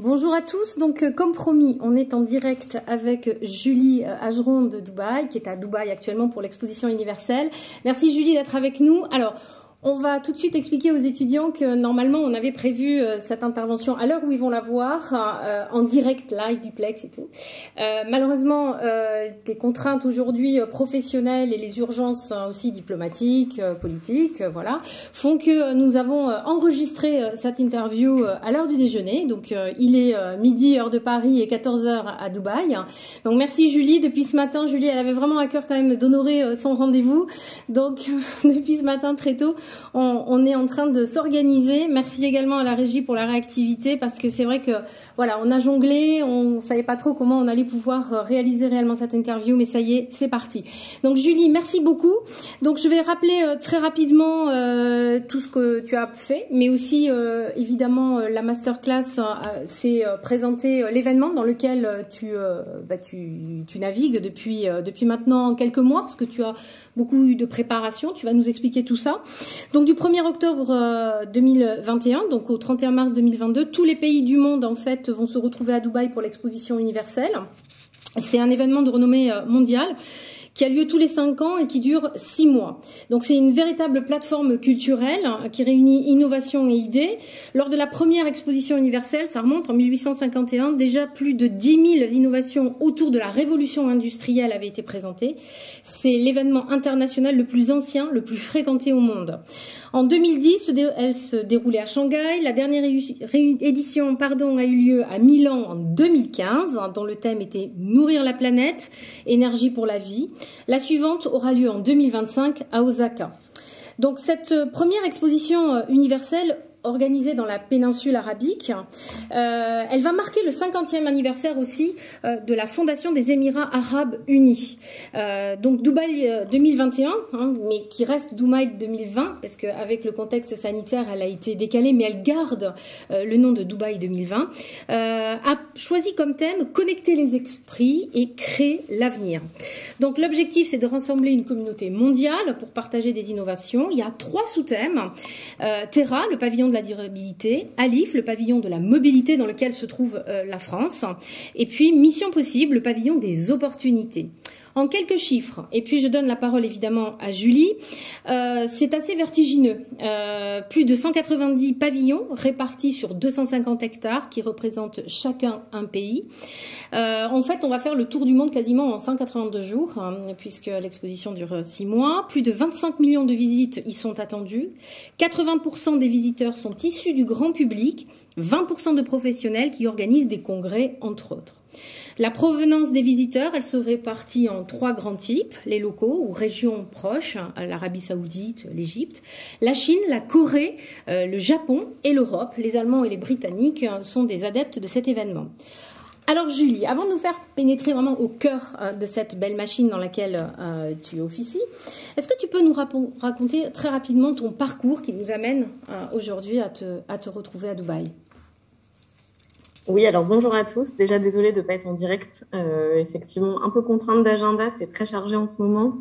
Bonjour à tous, donc comme promis, on est en direct avec Julie Ageron de Dubaï, qui est à Dubaï actuellement pour l'exposition universelle. Merci Julie d'être avec nous. Alors, on va tout de suite expliquer aux étudiants que normalement on avait prévu cette intervention à l'heure où ils vont la voir, en direct, live, duplex et tout. Malheureusement, des contraintes aujourd'hui professionnelles et les urgences aussi diplomatiques, politiques, voilà, font que nous avons enregistré cette interview à l'heure du déjeuner. Donc il est midi heure de Paris et 14 heures à Dubaï. Donc merci Julie. Depuis ce matin, Julie, elle avait vraiment à cœur quand même d'honorer son rendez-vous. Donc depuis ce matin très tôt, on est en train de s'organiser. Merci également à la régie pour la réactivité parce que c'est vrai que voilà, on a jonglé, on savait pas trop comment on allait pouvoir réaliser réellement cette interview, mais ça y est, c'est parti. Donc Julie, merci beaucoup. Donc je vais rappeler très rapidement tout ce que tu as fait, mais aussi évidemment la masterclass, c'est présenter l'événement dans lequel tu navigues depuis maintenant quelques mois parce que tu as beaucoup eu de préparation. Tu vas nous expliquer tout ça. Donc du 1er octobre 2021, donc au 31 mars 2022, tous les pays du monde en fait vont se retrouver à Dubaï pour l'exposition universelle. C'est un événement de renommée mondiale qui a lieu tous les 5 ans et qui dure 6 mois. Donc c'est une véritable plateforme culturelle qui réunit innovation et idées. Lors de la première exposition universelle, ça remonte en 1851, déjà plus de 10 000 innovations autour de la révolution industrielle avaient été présentées. C'est l'événement international le plus ancien, le plus fréquenté au monde. En 2010, elle se déroulait à Shanghai. La dernière édition a eu lieu à Milan en 2015, dont le thème était « Nourrir la planète, énergie pour la vie ». La suivante aura lieu en 2025 à Osaka. Donc cette première exposition universelle organisée dans la péninsule arabique, elle va marquer le 50e anniversaire aussi de la fondation des Émirats arabes unis. Donc Dubaï 2021, mais qui reste Dubaï 2020, parce qu'avec le contexte sanitaire, elle a été décalée, mais elle garde le nom de Dubaï 2020, a choisi comme thème « Connecter les esprits et créer l'avenir ». Donc l'objectif, c'est de rassembler une communauté mondiale pour partager des innovations. Il y a 3 sous-thèmes. Terra, le pavillon de la durabilité, Alif, le pavillon de la mobilité dans lequel se trouve la France, et puis Mission Possible, le pavillon des opportunités. En quelques chiffres, et puis je donne la parole évidemment à Julie, c'est assez vertigineux. Plus de 190 pavillons répartis sur 250 hectares qui représentent chacun un pays. En fait, on va faire le tour du monde quasiment en 182 jours, puisque l'exposition dure 6 mois. Plus de 25 millions de visites y sont attendues. 80% des visiteurs sont issus du grand public, 20% de professionnels qui organisent des congrès, entre autres. La provenance des visiteurs, elle se répartit en 3 grands types, les locaux ou régions proches, l'Arabie Saoudite, l'Égypte, la Chine, la Corée, le Japon et l'Europe. Les Allemands et les Britanniques sont des adeptes de cet événement. Alors Julie, avant de nous faire pénétrer vraiment au cœur de cette belle machine dans laquelle tu officies, est-ce que tu peux nous raconter très rapidement ton parcours qui nous amène aujourd'hui à te retrouver à Dubaï ? Oui, alors bonjour à tous. Déjà, désolée de ne pas être en direct. Effectivement, un peu contrainte d'agenda, c'est très chargé en ce moment.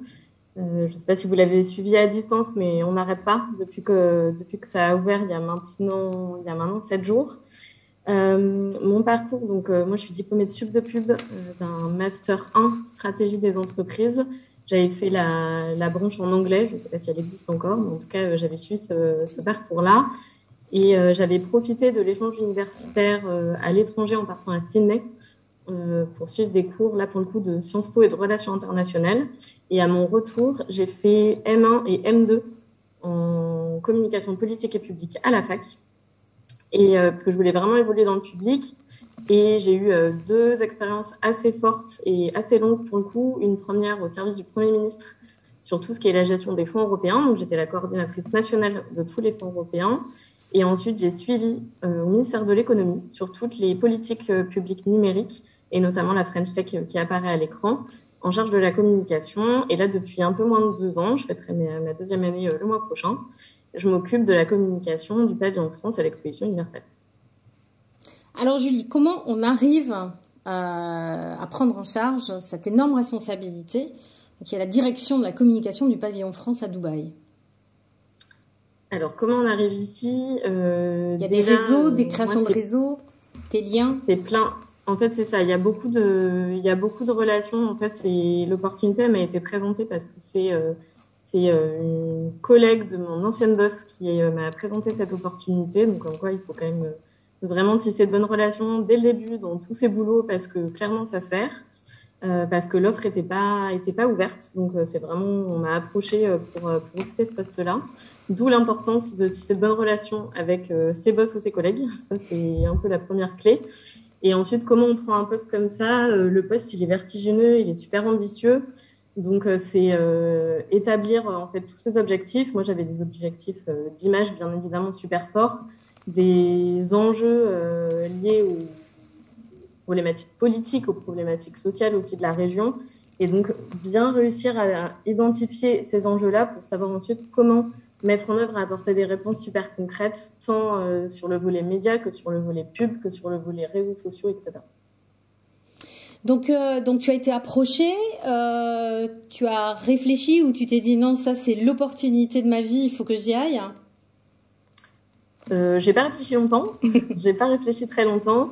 Je ne sais pas si vous l'avez suivi à distance, mais on n'arrête pas depuis que ça a ouvert il y a maintenant 7 jours. Mon parcours, donc moi je suis diplômée de Sup de Pub d'un Master 1 Stratégie des entreprises. J'avais fait la branche en anglais, je ne sais pas si elle existe encore, mais en tout cas j'avais suivi ce parcours-là. Et j'avais profité de l'échange universitaire à l'étranger en partant à Sydney pour suivre des cours, là pour le coup, de Sciences Po et de Relations internationales. Et à mon retour, j'ai fait M1 et M2 en communication politique et publique à la fac. Et parce que je voulais vraiment évoluer dans le public. Et j'ai eu 2 expériences assez fortes et assez longues pour le coup. Une première au service du Premier ministre sur tout ce qui est la gestion des fonds européens. Donc j'étais la coordinatrice nationale de tous les fonds européens. Et ensuite, j'ai suivi au ministère de l'économie sur toutes les politiques publiques numériques et notamment la French Tech qui apparaît à l'écran en charge de la communication. Et là, depuis un peu moins de 2 ans, je fêterai ma 2e année le mois prochain, je m'occupe de la communication du pavillon France à l'exposition universelle. Alors Julie, comment on arrive à prendre en charge cette énorme responsabilité qui est la direction de la communication du pavillon France à Dubaï ? Alors, comment on arrive ici Il y a des réseaux, des créations de réseaux. Tes liens? C'est plein. En fait, c'est ça. Il y a beaucoup de relations. En fait, l'opportunité m'a été présentée parce que c'est une collègue de mon ancienne boss qui m'a présenté cette opportunité. Donc, en quoi il faut quand même vraiment tisser de bonnes relations dès le début dans tous ces boulots parce que clairement, ça sert. Parce que l'offre était pas ouverte. Donc, c'est vraiment, on m'a approché pour occuper ce poste-là. D'où l'importance de tisser de bonnes relations avec ses boss ou ses collègues. Ça, c'est un peu la première clé. Et ensuite, comment on prend un poste comme ça? Le poste, il est vertigineux, il est super ambitieux. Donc, c'est établir en fait tous ces objectifs. Moi, j'avais des objectifs d'image, bien évidemment, super forts, des enjeux liés aux problématiques politiques, aux problématiques sociales aussi de la région. Et donc, bien réussir à identifier ces enjeux-là pour savoir ensuite comment mettre en œuvre et apporter des réponses super concrètes, tant sur le volet média que sur le volet pub, que sur le volet réseaux sociaux, etc. Donc tu as été approché, tu as réfléchi ou tu t'es dit non, ça c'est l'opportunité de ma vie, il faut que j'y aille? J'ai pas réfléchi longtemps, j'ai pas réfléchi très longtemps.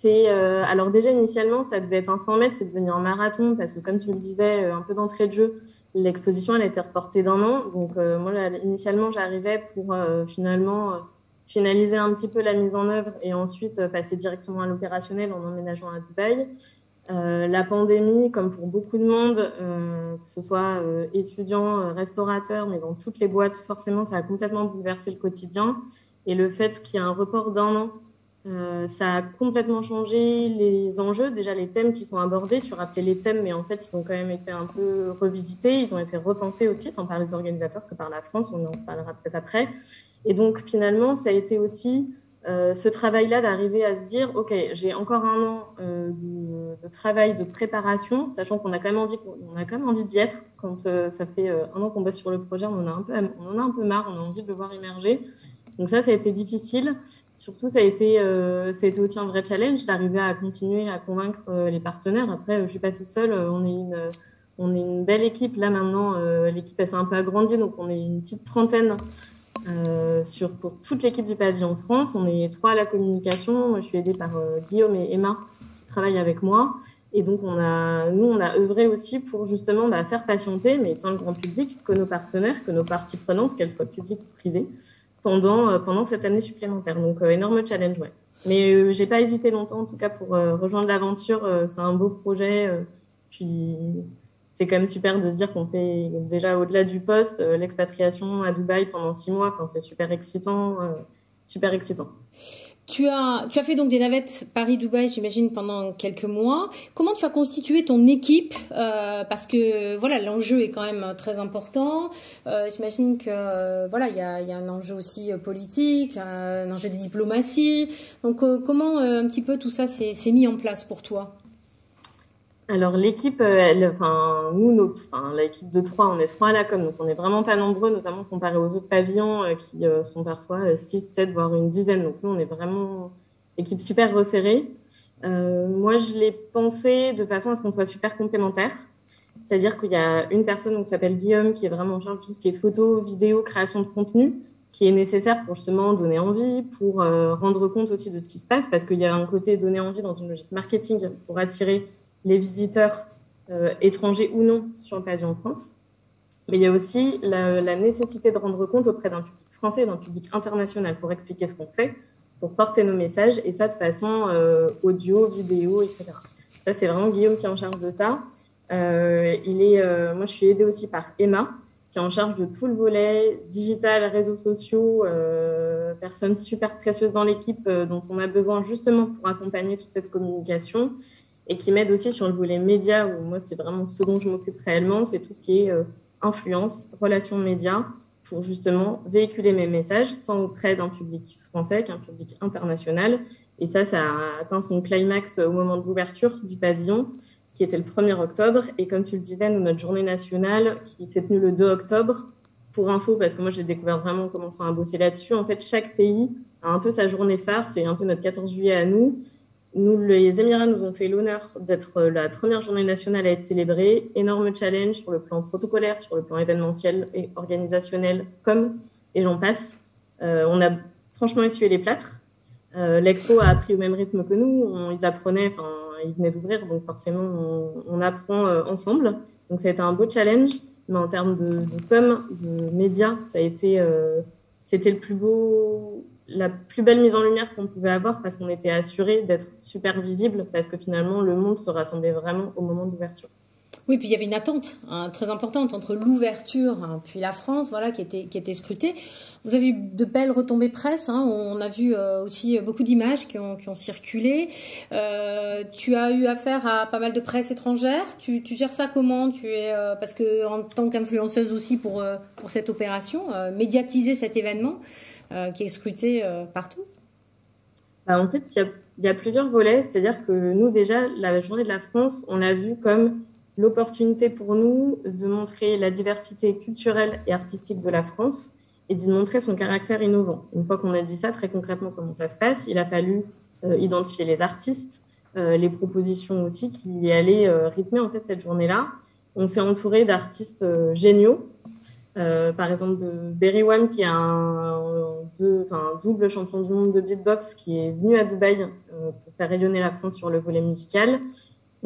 Alors déjà initialement ça devait être un 100 mètres, c'est devenu un marathon parce que comme tu le disais, un peu d'entrée de jeu, l'exposition elle a été reportée d'1 an. Donc moi là, initialement j'arrivais pour finalement finaliser un petit peu la mise en œuvre et ensuite passer directement à l'opérationnel en emménageant à Dubaï. La pandémie, comme pour beaucoup de monde, que ce soit étudiants, restaurateurs, mais dans toutes les boîtes, forcément ça a complètement bouleversé le quotidien. Et le fait qu'il y ait un report d'1 an, ça a complètement changé les enjeux. Déjà, les thèmes qui sont abordés, tu rappelais les thèmes, mais en fait, ils ont quand même été un peu revisités. Ils ont été repensés aussi, tant par les organisateurs que par la France. On en parlera peut-être après. Et donc, finalement, ça a été aussi ce travail-là d'arriver à se dire, OK, j'ai encore 1 an de travail, de préparation, sachant qu'on a quand même envie d'y être. Quand ça fait 1 an qu'on bosse sur le projet, on en a un peu marre, on a envie de le voir émerger. Donc ça a été difficile. Surtout, ça a été aussi un vrai challenge d'arriver à continuer à convaincre les partenaires. Après, je ne suis pas toute seule. On est une belle équipe. Là, maintenant, l'équipe s'est un peu agrandie. Donc, on est une petite trentaine pour toute l'équipe du pavillon France. On est 3 à la communication. Moi, je suis aidée par Guillaume et Emma qui travaillent avec moi. Et donc, on a œuvré aussi pour justement faire patienter, mais tant le grand public que nos partenaires, que nos parties prenantes, qu'elles soient publiques ou privées, pendant cette année supplémentaire. Donc, énorme challenge, ouais. Mais j'ai pas hésité longtemps, en tout cas, pour rejoindre l'aventure. C'est un beau projet. Puis, c'est quand même super de se dire qu'on fait déjà au-delà du poste, l'expatriation à Dubaï pendant 6 mois. Enfin, c'est super excitant, super excitant. Tu as fait donc des navettes Paris-Dubaï, j'imagine, pendant quelques mois. Comment tu as constitué ton équipe? Parce que voilà, l'enjeu est quand même très important. J'imagine que voilà, il y a un enjeu aussi politique, un enjeu de diplomatie. Donc comment un petit peu tout ça s'est mis en place pour toi? Alors l'équipe, l'équipe de 3, on est 3 à la com, donc on n'est vraiment pas nombreux, notamment comparé aux autres pavillons qui sont parfois 6, 7, voire une dizaine. Donc nous, on est vraiment équipe super resserrée. Moi, je l'ai pensé de façon à ce qu'on soit super complémentaires. C'est-à-dire qu'il y a une personne qui s'appelle Guillaume qui est vraiment en charge de tout ce qui est photo, vidéo, création de contenu, qui est nécessaire pour justement donner envie, pour rendre compte aussi de ce qui se passe, parce qu'il y a un côté donner envie dans une logique marketing pour attirer les visiteurs étrangers ou non sur le pavillon France. Mais il y a aussi la nécessité de rendre compte auprès d'un public français et d'un public international pour expliquer ce qu'on fait, pour porter nos messages, et ça de façon audio, vidéo, etc. Ça, c'est vraiment Guillaume qui est en charge de ça. Moi, je suis aidée aussi par Emma, qui est en charge de tout le volet digital, réseaux sociaux, personne super précieuse dans l'équipe dont on a besoin justement pour accompagner toute cette communication, et qui m'aide aussi sur le volet média, où moi, c'est vraiment ce dont je m'occupe réellement, c'est tout ce qui est influence, relations médias, pour justement véhiculer mes messages, tant auprès d'un public français qu'un public international. Et ça a atteint son climax au moment de l'ouverture du pavillon, qui était le 1er octobre. Et comme tu le disais, nous, notre journée nationale, qui s'est tenue le 2 octobre, pour info, parce que moi, j'ai découvert vraiment en commençant à bosser là-dessus, en fait, chaque pays a un peu sa journée phare, c'est un peu notre 14 juillet à nous. Nous, les Émirats nous ont fait l'honneur d'être la première journée nationale à être célébrée. Énorme challenge sur le plan protocolaire, sur le plan événementiel et organisationnel, et j'en passe. On a franchement essuyé les plâtres. L'expo a appris au même rythme que nous. Ils apprenaient, enfin, ils venaient d'ouvrir, donc forcément, on apprend ensemble. Donc, ça a été un beau challenge. Mais en termes de com, de médias, c'était le plus beau, la plus belle mise en lumière qu'on pouvait avoir parce qu'on était assuré d'être super visible parce que finalement, le monde se rassemblait vraiment au moment de l'ouverture. Oui, puis il y avait une attente très importante entre l'ouverture puis la France, voilà, qui était scrutée. Vous avez eu de belles retombées presse. On a vu aussi beaucoup d'images qui ont circulé. Tu as eu affaire à pas mal de presse étrangère. Tu gères ça comment? Parce que en tant qu'influenceuse aussi pour cette opération, médiatiser cet événement qui est scruté partout. En fait, il y a plusieurs volets. C'est-à-dire que nous, déjà, la Journée de la France, on l'a vu comme l'opportunité pour nous de montrer la diversité culturelle et artistique de la France et d'y montrer son caractère innovant. Une fois qu'on a dit ça, très concrètement, comment ça se passe, il a fallu identifier les artistes, les propositions aussi qui allaient rythmer en fait cette journée-là. On s'est entouré d'artistes géniaux, par exemple de Berry One, qui est un double champion du monde de beatbox, qui est venu à Dubaï pour faire rayonner la France sur le volet musical.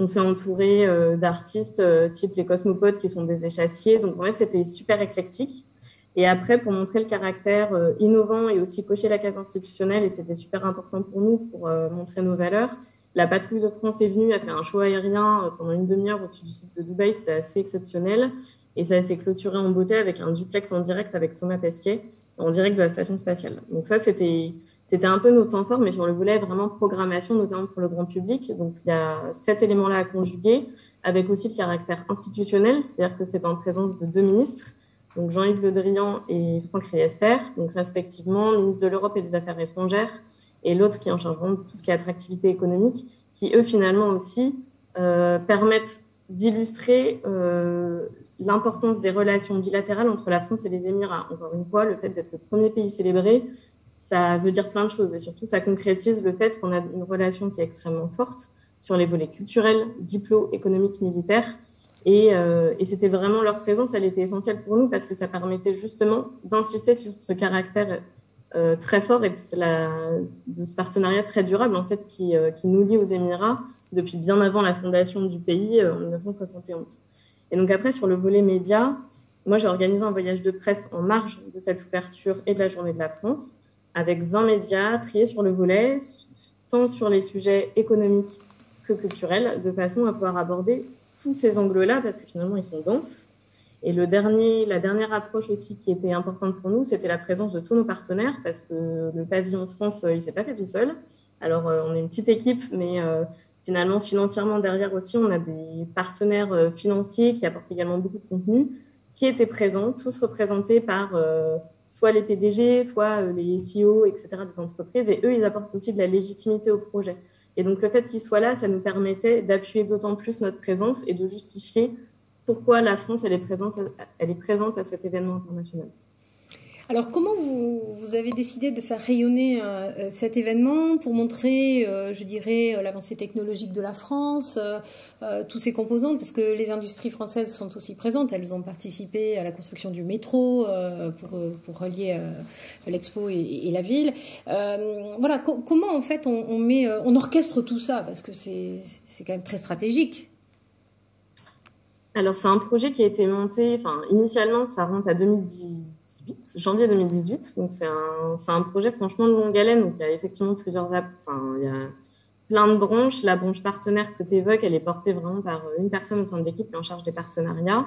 On s'est entouré d'artistes type les Cosmopodes, qui sont des échassiers. Donc, en fait, c'était super éclectique. Et après, pour montrer le caractère innovant et aussi cocher la case institutionnelle, et c'était super important pour nous pour montrer nos valeurs, la Patrouille de France est venue, a fait un show aérien pendant une demi-heure au-dessus du site de Dubaï. C'était assez exceptionnel. Et ça s'est clôturé en beauté avec un duplex en direct avec Thomas Pesquet, en direct de la station spatiale. Donc ça, c'était un peu notre temps fort, mais sur le volet vraiment programmation, notamment pour le grand public. Donc il y a cet élément-là à conjuguer, avec aussi le caractère institutionnel, c'est-à-dire que c'est en présence de 2 ministres, donc Jean-Yves Le Drian et Franck Riester, donc respectivement ministre de l'Europe et des Affaires étrangères, et l'autre qui est en charge de tout ce qui est attractivité économique, qui eux finalement aussi permettent d'illustrer l'importance des relations bilatérales entre la France et les Émirats. Encore une fois, le fait d'être le premier pays célébré, ça veut dire plein de choses. Et surtout, ça concrétise le fait qu'on a une relation qui est extrêmement forte sur les volets culturels, diplo, économiques, militaires. Et c'était vraiment leur présence, elle était essentielle pour nous parce que ça permettait justement d'insister sur ce caractère très fort et de ce partenariat très durable en fait, qui nous lie aux Émirats depuis bien avant la fondation du pays en 1971. Et donc après, sur le volet média, moi, j'ai organisé un voyage de presse en marge de cette ouverture et de la Journée de la France, avec 20 médias triés sur le volet, tant sur les sujets économiques que culturels, de façon à pouvoir aborder tous ces angles-là, parce que finalement, ils sont denses. Et la dernière approche aussi qui était importante pour nous, c'était la présence de tous nos partenaires, parce que le pavillon France, il ne s'est pas fait tout seul. Alors, on est une petite équipe, mais finalement, financièrement, derrière aussi, on a des partenaires financiers qui apportent également beaucoup de contenu, qui étaient présents, tous représentés par soit les PDG, soit les CEO, etc., des entreprises. Et eux, ils apportent aussi de la légitimité au projet. Et donc, le fait qu'ils soient là, ça nous permettait d'appuyer d'autant plus notre présence et de justifier pourquoi la France, elle est présente à cet événement international. Alors, comment vous avez décidé de faire rayonner cet événement pour montrer, je dirais, l'avancée technologique de la France, tous ses composants, parce que les industries françaises sont aussi présentes. Elles ont participé à la construction du métro pour relier l'Expo et la ville. Voilà, comment en fait on orchestre tout ça, parce que c'est quand même très stratégique. Alors, c'est un projet qui a été monté, initialement, ça remonte à 2018, janvier 2018. Donc, c'est un projet franchement de longue haleine. Donc, il y a effectivement il y a plein de branches. La branche partenaire que tu évoques, elle est portée vraiment par une personne au sein de l'équipe qui est en charge des partenariats.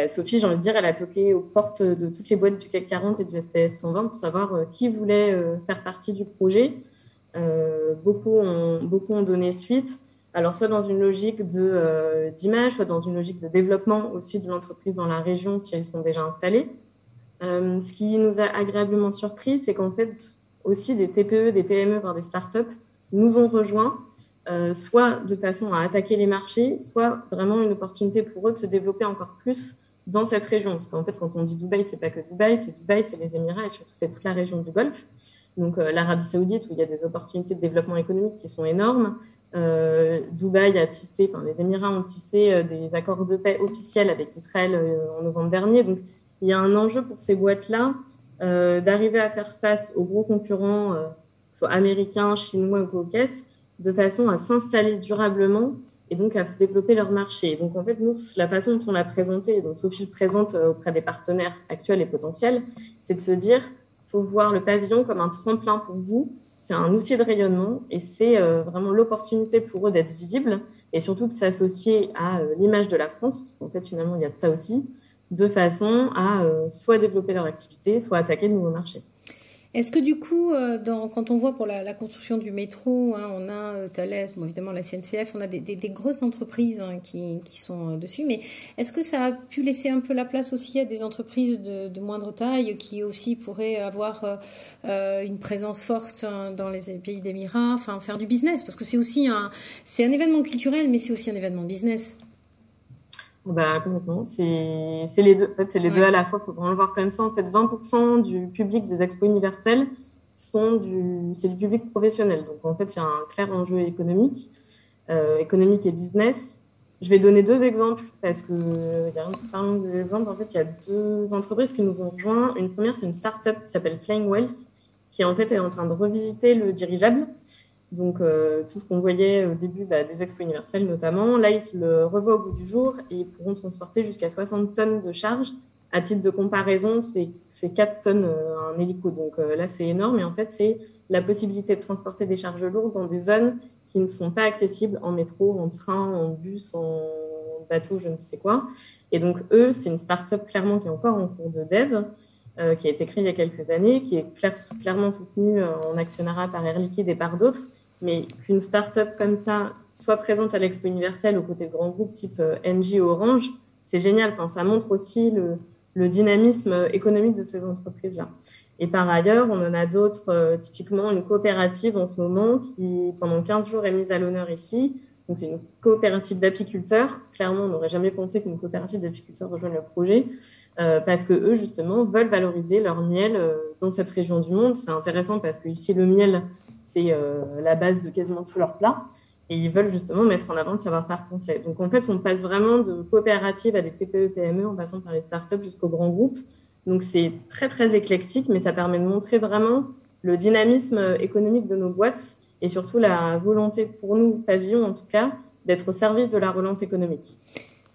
Sophie, j'ai envie de dire, elle a toqué aux portes de toutes les boîtes du CAC 40 et du SPF 120 pour savoir qui voulait faire partie du projet. Beaucoup ont donné suite. Alors, soit dans une logique d'image, soit dans une logique de développement aussi de l'entreprise dans la région si elles sont déjà installées. Ce qui nous a agréablement surpris, c'est qu'en fait, aussi des TPE, des PME, voire des startups nous ont rejoints, soit de façon à attaquer les marchés, soit vraiment une opportunité pour eux de se développer encore plus dans cette région. Parce qu'en fait, quand on dit Dubaï, c'est pas que Dubaï, c'est les Émirats et surtout c'est toute la région du Golfe. Donc, l'Arabie Saoudite, où il y a des opportunités de développement économique qui sont énormes. Dubaï a tissé, les Émirats ont tissé des accords de paix officiels avec Israël en novembre dernier. Donc, il y a un enjeu pour ces boîtes-là d'arriver à faire face aux gros concurrents, soit américains, chinois ou caucasiens, de façon à s'installer durablement et donc à développer leur marché. Donc, en fait, nous, la façon dont on l'a présenté, donc Sophie le présente auprès des partenaires actuels et potentiels, c'est de se dire, il faut voir le pavillon comme un tremplin pour vous. C'est un outil de rayonnement et c'est vraiment l'opportunité pour eux d'être visibles et surtout de s'associer à l'image de la France, parce qu'en fait, finalement, il y a de ça aussi, de façon à soit développer leur activité, soit attaquer de nouveaux marchés. Est-ce que du coup, quand on voit pour la construction du métro, hein, on a Thales, bon, évidemment la SNCF, on a des grosses entreprises hein, qui sont dessus, mais est-ce que ça a pu laisser un peu la place aussi à des entreprises de moindre taille qui aussi pourraient avoir une présence forte dans les pays d'Émirats, enfin faire du business, parce que c'est un événement culturel, mais c'est aussi un événement business. Bah, complètement. C'est les deux. En fait, c'est les deux à la fois. Il faut vraiment le voir comme ça. En fait, 20% du public des expos universelles c'est du public professionnel. Donc, en fait, il y a un clair enjeu économique et business. Je vais donner deux exemples parce que il y a un d'exemple. En fait, il y a deux entreprises qui nous ont rejoints. Une première, c'est une start-up qui s'appelle Flying Wells, qui en fait est en train de revisiter le dirigeable. Donc, tout ce qu'on voyait au début des expos universelles notamment, là, ils se le revoient au bout du jour et ils pourront transporter jusqu'à 60 tonnes de charge. À titre de comparaison, c'est 4 tonnes un hélico. Donc là, c'est énorme. Et en fait, c'est la possibilité de transporter des charges lourdes dans des zones qui ne sont pas accessibles en métro, en train, en bus, en bateau, je ne sais quoi. Et donc, eux, c'est une start-up clairement qui est encore en cours de dev, qui a été créée il y a quelques années, qui est clairement soutenue en actionnariat par Air Liquide et par d'autres. Mais qu'une start-up comme ça soit présente à l'Expo universelle aux côtés de grands groupes type Engie ou Orange, c'est génial. Enfin, ça montre aussi le dynamisme économique de ces entreprises-là. Et par ailleurs, on en a d'autres, typiquement une coopérative en ce moment qui, pendant 15 jours, est mise à l'honneur ici. Donc, c'est une coopérative d'apiculteurs. Clairement, on n'aurait jamais pensé qu'une coopérative d'apiculteurs rejoigne le projet parce que eux, justement, veulent valoriser leur miel dans cette région du monde. C'est intéressant parce que ici, le miel, c'est la base de quasiment tous leurs plats. Et ils veulent justement mettre en avant le savoir-faire français. Donc, en fait, on passe vraiment de coopératives à des TPE-PME en passant par les startups jusqu'aux grands groupes. Donc, c'est très, très éclectique, mais ça permet de montrer vraiment le dynamisme économique de nos boîtes et surtout la volonté pour nous, Pavillon en tout cas, d'être au service de la relance économique.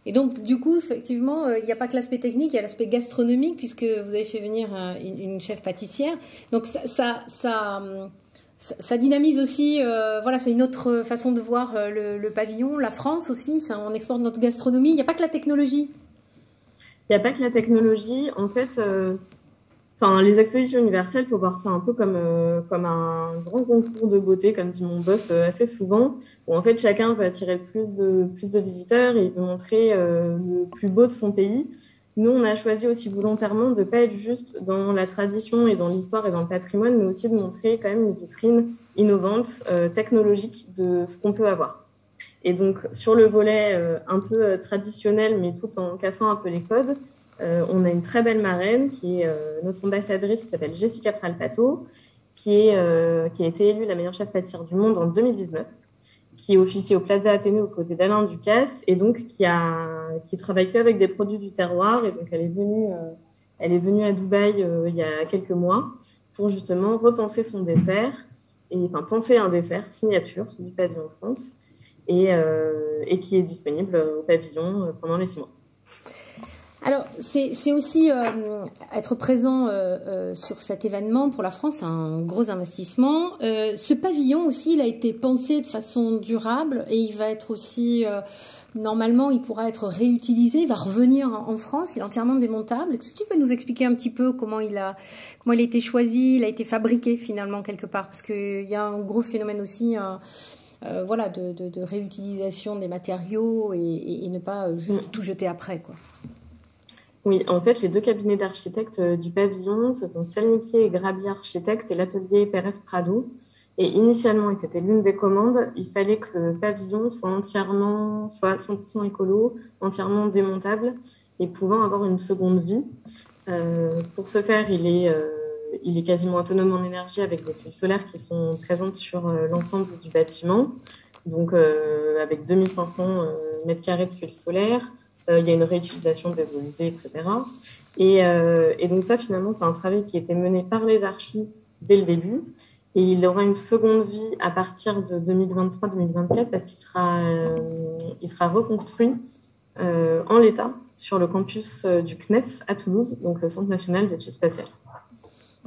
Et donc, du coup, effectivement, il n'y a pas que l'aspect technique, il y a l'aspect gastronomique, puisque vous avez fait venir une chef pâtissière. Donc, ça dynamise aussi, voilà, c'est une autre façon de voir le pavillon, la France aussi, on exporte notre gastronomie. Il n'y a pas que la technologie. Il n'y a pas que la technologie. En fait, les expositions universelles, il faut voir ça un peu comme un grand concours de beauté, comme dit mon boss assez souvent, où en fait chacun veut attirer plus de visiteurs et il veut montrer le plus beau de son pays. Nous, on a choisi aussi volontairement de ne pas être juste dans la tradition et dans l'histoire et dans le patrimoine, mais aussi de montrer quand même une vitrine innovante, technologique de ce qu'on peut avoir. Et donc, sur le volet un peu traditionnel, mais tout en cassant un peu les codes, on a une très belle marraine qui est notre ambassadrice qui s'appelle Jessica Pralpato, qui a été élue la meilleure chef pâtissière du monde en 2019, qui officie au Plaza Athénée aux côtés d'Alain Ducasse et donc qui travaille qu'avec des produits du terroir. Et donc, elle est venue à Dubaï il y a quelques mois pour justement repenser son dessert, penser un dessert signature du pavillon France et qui est disponible au pavillon pendant les 6 mois. Alors, c'est aussi être présent sur cet événement pour la France, c'est un gros investissement. Ce pavillon aussi, il a été pensé de façon durable et il va être aussi, normalement, il pourra être réutilisé, il va revenir en France, il est entièrement démontable. Est-ce que tu peux nous expliquer un petit peu comment il a été choisi, il a été fabriqué finalement quelque part? Parce qu'il y a un gros phénomène aussi... voilà, de réutilisation des matériaux et ne pas juste tout jeter après, quoi. Oui, en fait, les deux cabinets d'architectes du pavillon, ce sont Salmiquier et Grabier Architectes et l'atelier Pérez Prado. Et initialement, et c'était l'une des commandes, il fallait que le pavillon soit 100% écolo, entièrement démontable et pouvant avoir une seconde vie. Pour ce faire, il est quasiment autonome en énergie avec des tuiles solaires qui sont présentes sur l'ensemble du bâtiment, donc avec 2500 m² de tuiles solaires. Il y a une réutilisation des eaux usées, etc. Et donc ça, finalement, c'est un travail qui a été mené par les archis dès le début. Et il aura une seconde vie à partir de 2023-2024 parce il sera reconstruit en l'état sur le campus du CNES à Toulouse, donc le Centre national d'études spatiales.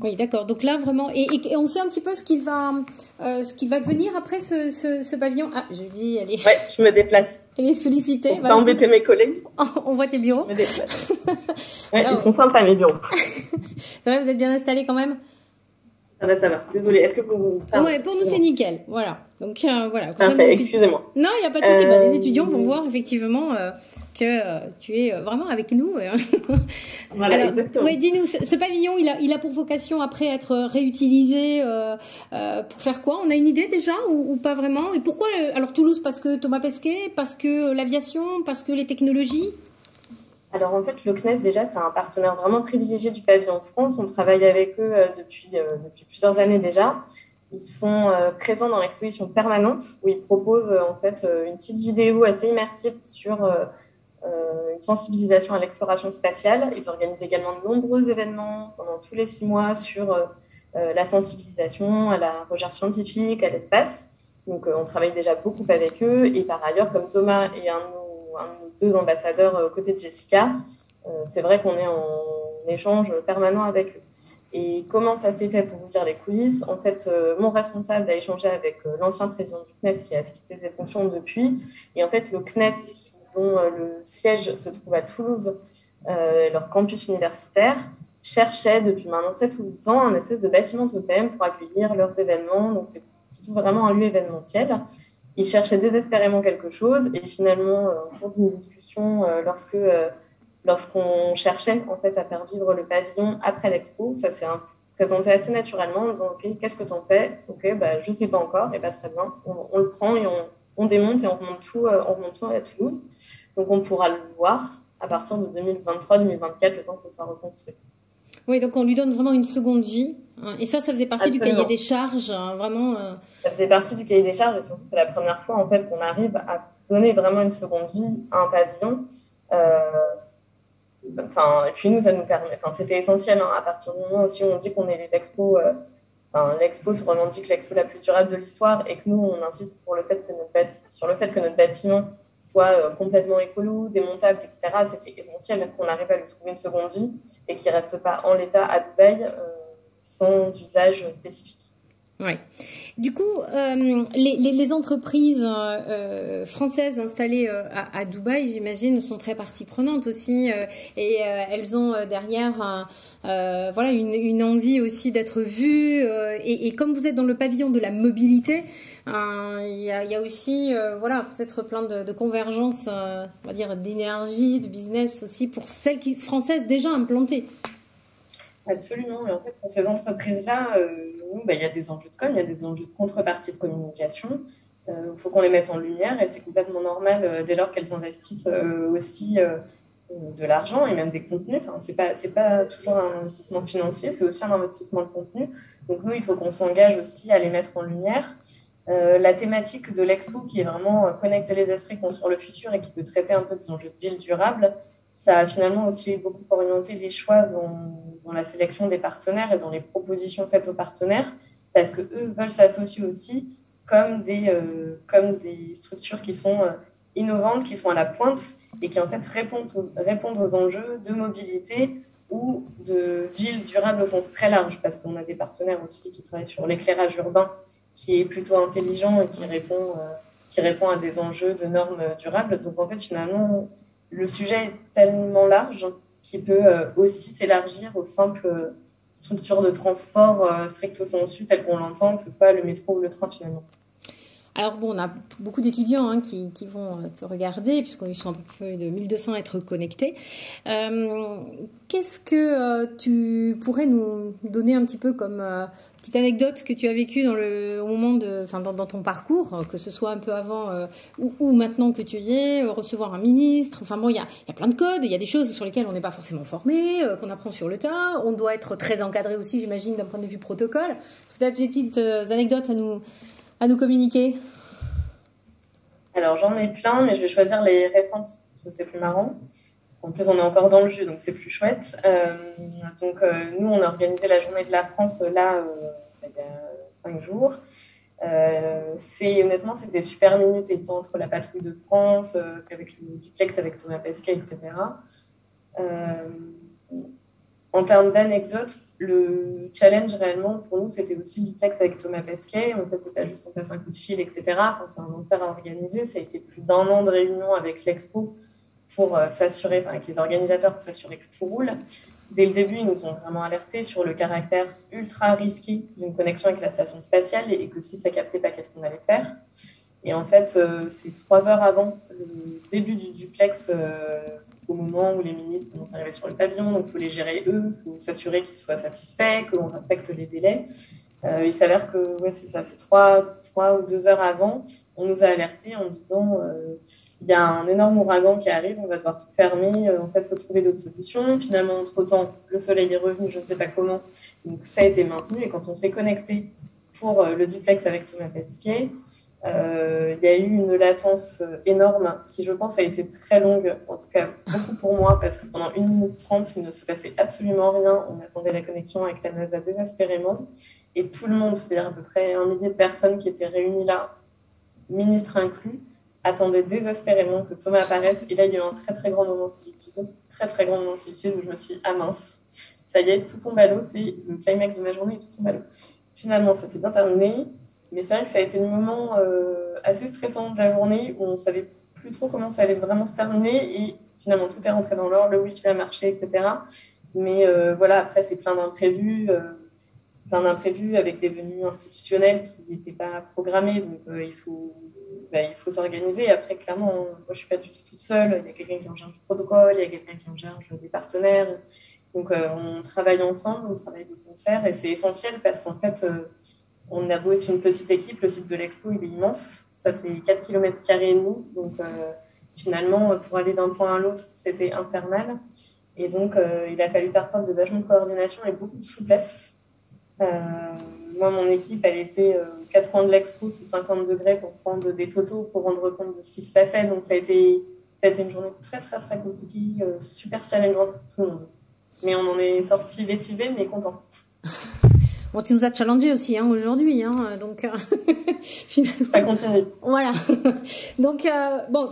Oui, d'accord. Donc là, vraiment, et on sait un petit peu ce qu'il va devenir après ce pavillon. Ah, Julie, elle est... Ouais, je me déplace. Elle est sollicitée. Pour pas embêter mes collègues. On voit tes bureaux. Je me déplace. Ouais, ils sont sympas, mes bureaux. Ça va, vous êtes bien installés quand même? Ça va. Désolée, est-ce que vous... Ouais, pour nous, c'est nickel. Voilà. Donc, voilà. Parfait, excusez-moi. Non, il n'y a pas de souci. Les étudiants vont voir, effectivement, que tu es vraiment avec nous. Voilà, alors, exactement. Ouais, dis-nous, ce pavillon, il a pour vocation, après, être réutilisé pour faire quoi? On a une idée, déjà, ou pas vraiment? Et pourquoi, alors, Toulouse, parce que Thomas Pesquet, parce que l'aviation, parce que les technologies? Alors en fait, le CNES, déjà, c'est un partenaire vraiment privilégié du pavillon France. On travaille avec eux depuis plusieurs années déjà. Ils sont présents dans l'exposition permanente où ils proposent en fait une petite vidéo assez immersive sur une sensibilisation à l'exploration spatiale. Ils organisent également de nombreux événements pendant tous les 6 mois sur la sensibilisation à la recherche scientifique, à l'espace. Donc on travaille déjà beaucoup avec eux. Et par ailleurs, comme Thomas est un de nos 2 ambassadeurs aux côtés de Jessica, c'est vrai qu'on est en échange permanent avec eux. Et comment ça s'est fait, pour vous dire les coulisses? En fait, mon responsable a échangé avec l'ancien président du CNES qui a quitté ses fonctions depuis. Et en fait, le CNES, dont le siège se trouve à Toulouse, leur campus universitaire, cherchait depuis maintenant 7 ou 8 ans un espèce de bâtiment totem pour accueillir leurs événements. Donc, c'est plutôt vraiment un lieu événementiel. Ils cherchaient désespérément quelque chose et finalement, au cours d'une discussion, lorsqu'on cherchait en fait à faire vivre le pavillon après l'expo, ça s'est présenté assez naturellement en disant « Ok, qu'est-ce que t'en fais ?»« Ok, je ne sais pas encore, et très bien. On le prend et on démonte et on remonte tout à Toulouse. Donc on pourra le voir à partir de 2023-2024, le temps que ce soit reconstruit. » Oui, donc on lui donne vraiment une seconde vie. Et ça faisait partie Absolument. Du cahier des charges, vraiment. Ça faisait partie du cahier des charges et surtout c'est la première fois en fait qu'on arrive à donner vraiment une seconde vie à un pavillon. Et puis nous, ça nous permet. C'était essentiel à partir du moment aussi où on dit qu'on est l'expo. L'expo se revendique l'expo la plus durable de l'histoire et que nous, on insiste sur le fait que notre bâtiment soit complètement écolo, démontable, etc. C'était essentiel qu'on arrive à lui trouver une seconde vie et qu'il ne reste pas en l'état à Dubaï sans usage spécifique. Ouais. Du coup, les entreprises françaises installées à Dubaï, j'imagine, sont très partie prenante aussi, et elles ont derrière une envie aussi d'être vues. Et comme vous êtes dans le pavillon de la mobilité, il y a aussi peut-être plein de convergences, on va dire, d'énergie, de business aussi pour celles françaises déjà implantées. Absolument. Et en fait, pour ces entreprises-là, il y a des enjeux de com, il y a des enjeux de contrepartie de communication. Il faut qu'on les mette en lumière et c'est complètement normal dès lors qu'elles investissent aussi de l'argent et même des contenus. C'est pas toujours un investissement financier, c'est aussi un investissement de contenu. Donc nous, il faut qu'on s'engage aussi à les mettre en lumière. La thématique de l'expo qui est vraiment connecter les esprits, construire le futur et qui peut traiter un peu des enjeux de ville durable, ça a finalement aussi beaucoup orienté les choix dans la sélection des partenaires et dans les propositions faites aux partenaires, parce qu'eux veulent s'associer aussi comme des structures qui sont innovantes, qui sont à la pointe et qui en fait répondent aux enjeux de mobilité ou de ville durable au sens très large, parce qu'on a des partenaires aussi qui travaillent sur l'éclairage urbain qui est plutôt intelligent et qui répond à des enjeux de normes durables. Donc en fait, finalement, le sujet est tellement large qu'il peut aussi s'élargir aux simples structures de transport stricto sensu telles qu'on l'entend, que ce soit le métro ou le train finalement. Alors bon, on a beaucoup d'étudiants qui vont te regarder, puisqu'ils sont à peu près de 1200 à être connectés. Qu'est-ce que tu pourrais nous donner un petit peu comme petite anecdote que tu as vécue au moment dans ton parcours, que ce soit un peu avant ou maintenant que tu y es, recevoir un ministre. Enfin bon, il y a plein de codes, il y a des choses sur lesquelles on n'est pas forcément formé, qu'on apprend sur le tas. On doit être très encadré aussi, j'imagine, d'un point de vue protocole. Est-ce que tu as des petites anecdotes à nous communiquer? Alors, j'en ai plein, mais je vais choisir les récentes parce que c'est plus marrant. En plus, on est encore dans le jus, donc c'est plus chouette. Nous, on a organisé la journée de la France là, il y a 5 jours. Honnêtement, c'était super minute et temps entre la patrouille de France, avec le duplex avec Thomas Pesquet, etc. En termes d'anecdotes, le challenge réellement pour nous, c'était aussi le duplex avec Thomas Pesquet. En fait, c'est pas juste on passe un coup de fil, etc. Enfin, c'est un enfer à organiser. Ça a été plus d'1 an de réunion avec l'Expo pour s'assurer, avec les organisateurs, pour s'assurer que tout roule. Dès le début, ils nous ont vraiment alertés sur le caractère ultra risqué d'une connexion avec la station spatiale et que si ça captait pas, qu'est-ce qu'on allait faire. Et en fait, c'est 3 heures avant le début du duplex, au moment où les ministres commencent à arriver sur le pavillon, donc il faut les gérer eux, il faut s'assurer qu'ils soient satisfaits, qu'on respecte les délais. Il s'avère que c'est ça, c'est 3 ou 2 heures avant, on nous a alertés en disant il y a un énorme ouragan qui arrive, on va devoir tout fermer, en fait, il faut trouver d'autres solutions. Finalement, entre-temps, le soleil est revenu, je ne sais pas comment, donc ça a été maintenu. Et quand on s'est connecté pour le duplex avec Thomas Pesquet, il y a eu une latence énorme qui, je pense, a été très longue, en tout cas beaucoup pour moi, parce que pendant 1 minute 30, il ne se passait absolument rien. On attendait la connexion avec la NASA désespérément. Et tout le monde, c'est-à-dire à peu près 1 millier de personnes qui étaient réunies là, ministre inclus, attendait désespérément que Thomas apparaisse. Et là, il y a eu un très, très grand moment de solitude. Très, très grand moment de solitude où je me suis dit, ah mince, ça y est, tout tombe à l'eau, c'est le climax de ma journée et tout tombe à l'eau. Finalement, ça s'est bien terminé. Mais c'est vrai que ça a été le moment assez stressant de la journée où on ne savait plus trop comment ça allait vraiment se terminer. Et finalement, tout est rentré dans l'ordre, le Wi-Fi a marché, etc. Mais après, c'est plein d'imprévus avec des venues institutionnelles qui n'étaient pas programmées. Donc, il faut s'organiser. Et après, clairement, moi, je ne suis pas du tout toute seule. Il y a quelqu'un qui est en charge du protocole, il y a quelqu'un qui est en charge des partenaires. Donc, on travaille ensemble, on travaille de concert. Et c'est essentiel parce qu'en fait, on a beau être une petite équipe, le site de l'Expo, il est immense. Ça fait 4 km et demi. Donc, finalement, pour aller d'un point à l'autre, c'était infernal. Et donc, il a fallu faire preuve de vachement de coordination et beaucoup de souplesse. Moi, mon équipe, elle était 4 coins de l'Expo sous 50 degrés pour prendre des photos, pour rendre compte de ce qui se passait. Donc, ça a été une journée très, très, très compliquée, super challengeante pour tout le monde. Mais on en est sorti lessivé, mais content. Bon, tu nous as challengé aussi aujourd'hui, donc finalement. Ça continue. Voilà. Donc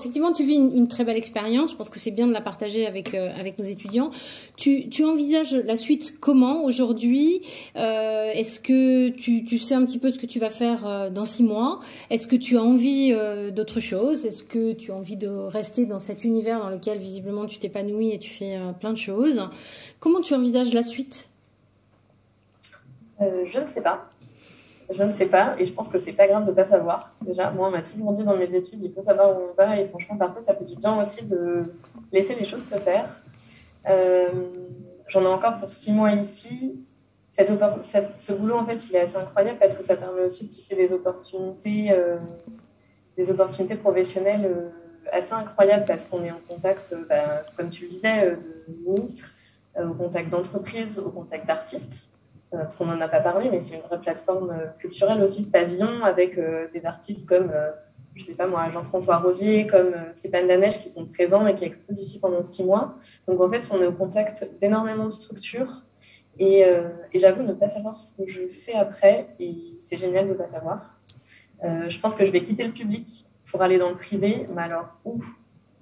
effectivement, tu vis une très belle expérience. Je pense que c'est bien de la partager avec nos étudiants. Tu envisages la suite comment aujourd'hui? Est-ce que tu sais un petit peu ce que tu vas faire dans 6 mois? Est-ce que tu as envie d'autre chose? Est-ce que tu as envie de rester dans cet univers dans lequel visiblement tu t'épanouis et tu fais plein de choses? Comment tu envisages la suite? Je ne sais pas. Je ne sais pas, et je pense que c'est pas grave de ne pas savoir. Déjà, moi, on m'a toujours dit dans mes études, il faut savoir où on va, et franchement, parfois, ça fait du bien aussi de laisser les choses se faire. J'en ai encore pour 6 mois ici. Ce boulot, en fait, il est assez incroyable parce que ça permet aussi de tisser des opportunités professionnelles assez incroyables parce qu'on est en contact, comme tu le disais, de ministres, au contact d'entreprises, au contact d'artistes. Parce qu'on n'en a pas parlé, mais c'est une vraie plateforme culturelle aussi, ce pavillon, avec des artistes comme, je sais pas moi, Jean-François Rosier, comme Stéphane Danèche, qui sont présents et qui exposent ici pendant 6 mois. Donc en fait, on est au contact d'énormément de structures et j'avoue ne pas savoir ce que je fais après et c'est génial de ne pas savoir. Je pense que je vais quitter le public pour aller dans le privé, mais alors où,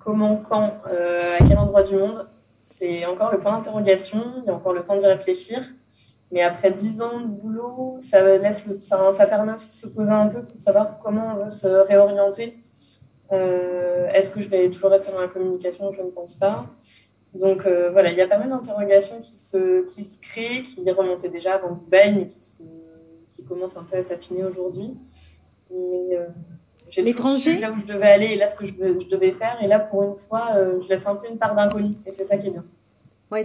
comment, quand, à quel endroit du monde, c'est encore le point d'interrogation, il y a encore le temps d'y réfléchir. Mais après 10 ans de boulot, ça permet aussi de se poser un peu pour savoir comment on veut se réorienter. Est-ce que je vais toujours rester dans la communication? Je ne pense pas. Donc il y a pas mal d'interrogations qui se créent, qui remontaient déjà avant Dubaï, mais qui commencent un peu à s'affiner aujourd'hui. Mais j'ai l'étranger là où je devais aller et là ce que je devais faire. Et là, pour une fois, je laisse un peu une part d'inconnu. Et c'est ça qui est bien. Ouais,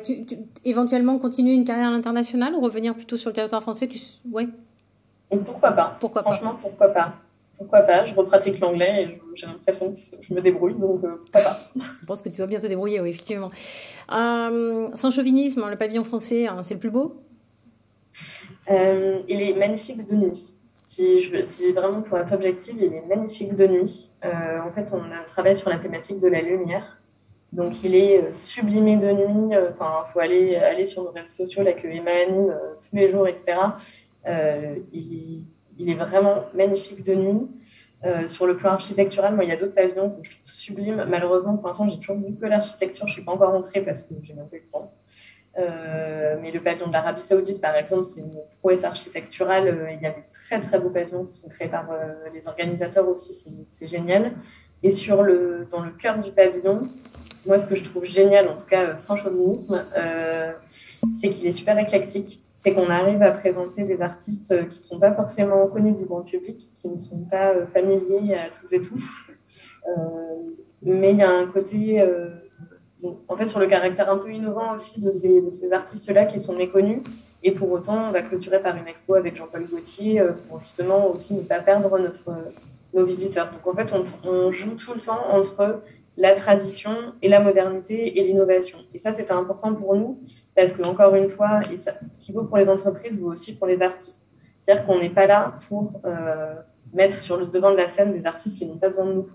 éventuellement continuer une carrière à l'international ou revenir plutôt sur le territoire français, ouais. Et pourquoi pas? Franchement, pourquoi pas? Pourquoi pas? Je repratique l'anglais et j'ai l'impression que je me débrouille, donc pourquoi pas? Je pense que tu dois bien te débrouiller, oui, effectivement. Sans chauvinisme, le pavillon français, c'est le plus beau? Il est magnifique de nuit. Si vraiment pour être objective, il est magnifique de nuit. En fait, on travaille sur la thématique de la lumière. Donc, il est sublimé de nuit. Enfin, il faut aller sur nos réseaux sociaux, là, que Emma anime tous les jours, etc. Il est vraiment magnifique de nuit. Sur le plan architectural, moi, il y a d'autres pavillons que je trouve sublimes. Malheureusement, pour l'instant, j'ai toujours vu que l'architecture. Je ne suis pas encore rentrée parce que j'ai même pas eu le temps. Mais le pavillon de l'Arabie Saoudite, par exemple, c'est une prouesse architecturale. Il y a des très, très beaux pavillons qui sont créés par les organisateurs aussi. C'est génial. Et dans le cœur du pavillon, moi, ce que je trouve génial, en tout cas sans chauvinisme, c'est qu'il est super éclectique. C'est qu'on arrive à présenter des artistes qui ne sont pas forcément connus du grand public, qui ne sont pas familiers à toutes et tous. Mais il y a un côté, en fait, sur le caractère un peu innovant aussi de ces artistes-là qui sont méconnus. Et pour autant, on va clôturer par une expo avec Jean-Paul Gaultier pour justement aussi ne pas perdre nos visiteurs. Donc en fait, on joue tout le temps entre la tradition et la modernité et l'innovation. Et ça, c'était important pour nous parce que, encore une fois, et ça, ce qui vaut pour les entreprises vaut aussi pour les artistes. C'est-à-dire qu'on n'est pas là pour mettre sur le devant de la scène des artistes qui n'ont pas besoin de nous.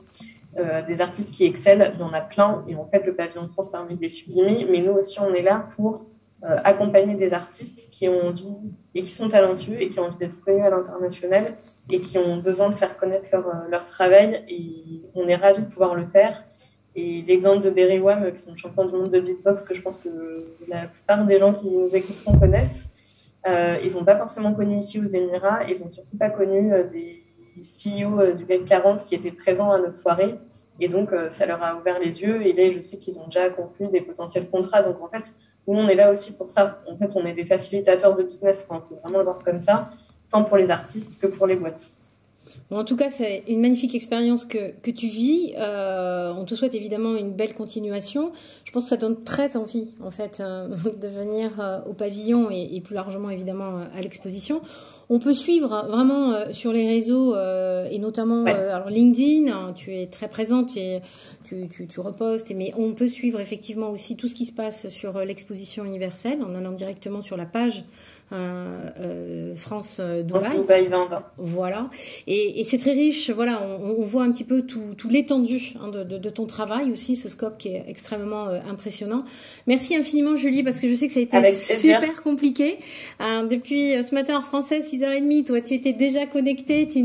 Des artistes qui excellent, il y en a plein, et en fait, le pavillon de France permet de les sublimer, mais nous aussi, on est là pour accompagner des artistes qui ont envie et qui sont talentueux et qui ont envie d'être connus à l'international et qui ont besoin de faire connaître leur travail, et on est ravis de pouvoir le faire. Et l'exemple de Berry Wham, qui sont champions du monde de beatbox, que je pense que la plupart des gens qui nous écouteront connaissent, ils ne sont pas forcément connus ici aux Émirats, ils n'ont surtout pas connu des CEO du CAC 40 qui étaient présents à notre soirée. Et donc, ça leur a ouvert les yeux. Et là, je sais qu'ils ont déjà conclu des potentiels contrats. Donc, en fait, nous, on est là aussi pour ça. En fait, on est des facilitateurs de business. Enfin, on peut vraiment le voir comme ça, tant pour les artistes que pour les boîtes. Bon, en tout cas, c'est une magnifique expérience que tu vis. On te souhaite évidemment une belle continuation. Je pense que ça donne très envie, en fait, de venir au pavillon et plus largement, évidemment, à l'exposition. On peut suivre vraiment sur les réseaux et notamment alors LinkedIn, hein, tu es très présente et tu repostes, mais on peut suivre effectivement aussi tout ce qui se passe sur l'exposition universelle en allant directement sur la page France Dubaï. Voilà, et c'est très riche. Voilà, on voit un petit peu tout l'étendue de ton travail aussi, ce scope qui est extrêmement impressionnant. Merci infiniment Julie, parce que je sais que ça a été super compliqué. Depuis ce matin en français 6h30, toi tu étais déjà connectée, tu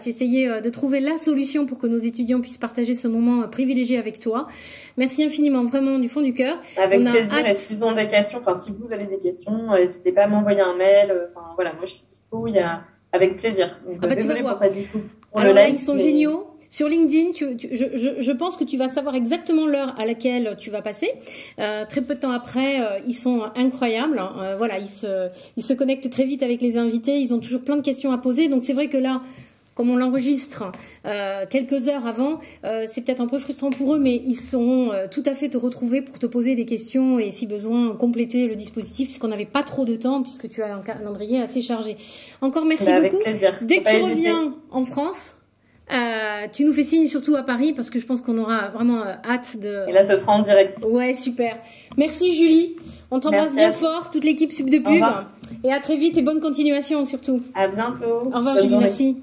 essayais de trouver la solution pour que nos étudiants puissent partager ce moment privilégié avec toi. Merci infiniment, vraiment du fond du cœur. Avec plaisir, et s'ils ont des questions, enfin si vous avez des questions, n'hésitez pas à m'envoyer un mail. Voilà, moi je suis dispo, avec plaisir. Donc, désolée pour pas du coup. Alors là, ils sont géniaux. Sur LinkedIn, je pense que tu vas savoir exactement l'heure à laquelle tu vas passer. Très peu de temps après, ils sont incroyables. Voilà, ils se connectent très vite avec les invités. Ils ont toujours plein de questions à poser. Donc c'est vrai que là, comme on l'enregistre quelques heures avant, c'est peut-être un peu frustrant pour eux, mais ils sauront tout à fait te retrouver pour te poser des questions et si besoin compléter le dispositif, puisqu'on n'avait pas trop de temps, puisque tu as un calendrier assez chargé. Encore merci beaucoup. Avec plaisir. Dès que tu reviens en France, tu nous fais signe, surtout à Paris, parce que je pense qu'on aura vraiment hâte de... Et là, ce sera en direct. Ouais, super. Merci Julie. On t'embrasse bien fort, toute l'équipe Sub de Pub. Et à très vite et bonne continuation surtout. À bientôt. Au revoir Julie, merci.